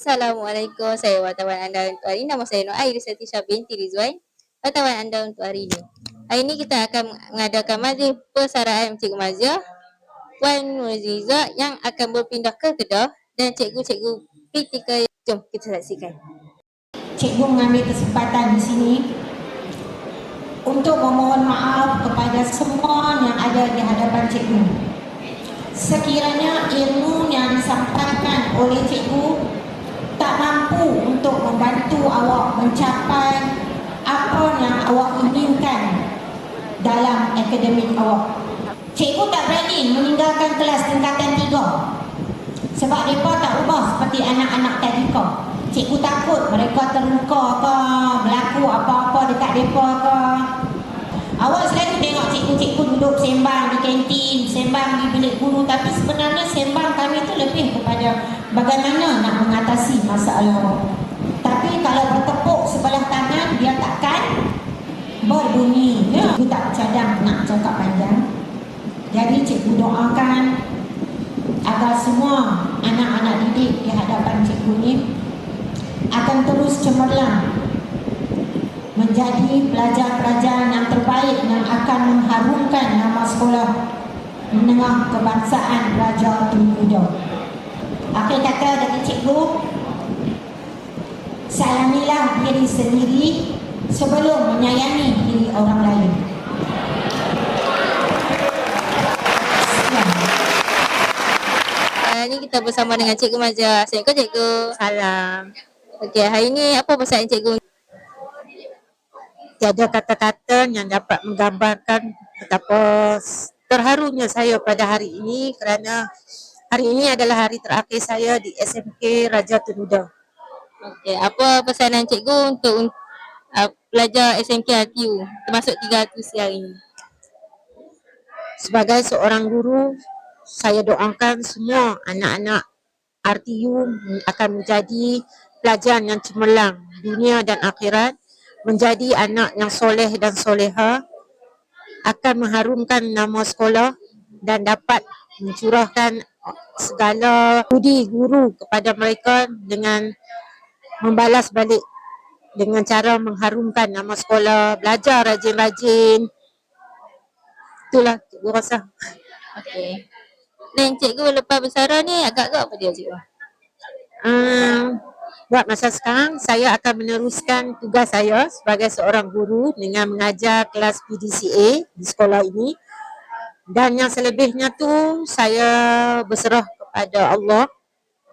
Assalamualaikum, saya wartawan anda untuk hari ini. Nama saya Nur Airi Satisha binti Rizwan, wartawan anda untuk hari ini. Hari ini kita akan mengadakan majlis persaraan Cikgu Mazia, Puan Nurziza yang akan berpindah ke Kedah dan cikgu-cikgu kritikal. Jom kita saksikan. Cikgu mengambil kesempatan di sini untuk memohon maaf kepada semua yang ada di hadapan cikgu. Sekiranya ilmu yang disampaikan oleh cikgu tak mampu untuk membantu awak mencapai apa yang awak inginkan dalam akademik awak. Cikgu tak berani meninggalkan kelas tingkatan 3 sebab mereka tak ubah seperti anak-anak tadika. Cikgu takut mereka terluka ke, berlaku apa-apa dekat mereka ke. Awak selalu tengok cikgu-cikgu duduk sembang di kantin, sembang di bilik guru, tapi sebenarnya sembang kami itu lebih kepada bagaimana nak mengatasi masalah awak. Tapi kalau bertepuk sebelah tangan, dia takkan berbunyi. Ya, cikgu tak cadang nak cakap panjang. Jadi cikgu doakan agar semua anak-anak didik di hadapan cikgu ini akan terus cemerlang menjadi pelajar-pelajar yang terbaik yang akan mengharumkan nama sekolah menengah kebangsaan Raja Tun Uda. Akhir kata dari cikgu, sayangilah diri sendiri sebelum menyayangi diri orang lain. Ini kita bersama dengan Cikgu Mazia. Assalamualaikum Cikgu. Salam. Okey, hari ini apa pesan Cikgu? Tiada kata-kata yang dapat menggambarkan betapa terharunya saya pada hari ini kerana hari ini adalah hari terakhir saya di SMK Raja Tun Uda. Okey, apa pesanan Cikgu untuk pelajar SMK RTU termasuk 3 RTC hari ini? Sebagai seorang guru, saya doakan semua anak-anak RTU akan menjadi pelajar yang cemerlang dunia dan akhirat, menjadi anak yang soleh dan soleha, akan mengharumkan nama sekolah dan dapat mencurahkan segala budi guru kepada mereka dengan membalas balik dengan cara mengharumkan nama sekolah, belajar rajin-rajin. Itulah cikgu rasa. Okey. Dan Cikgu lepas bersara ni agak-agak apa dia Cikgu? Buat masa sekarang, saya akan meneruskan tugas saya sebagai seorang guru dengan mengajar kelas PDCA di sekolah ini. Dan yang selebihnya tu, saya berserah kepada Allah.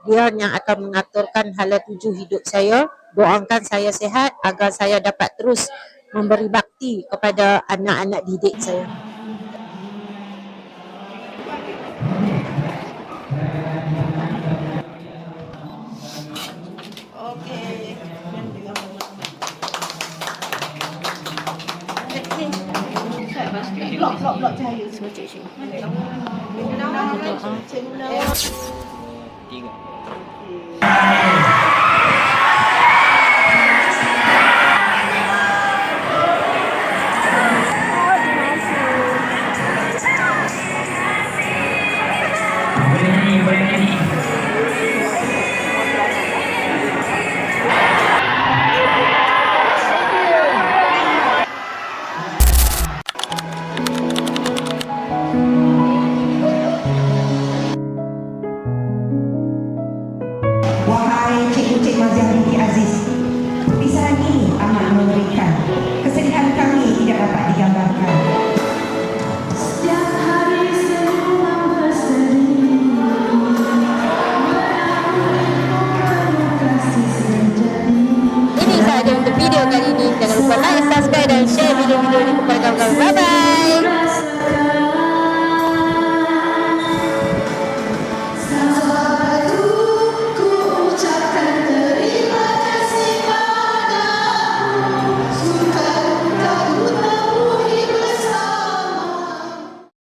Dia yang akan mengaturkan hala tuju hidup saya. Doakan saya sihat agar saya dapat terus memberi bakti kepada anak-anak didik saya. Blok cahaya semua cikgu. Cikgu.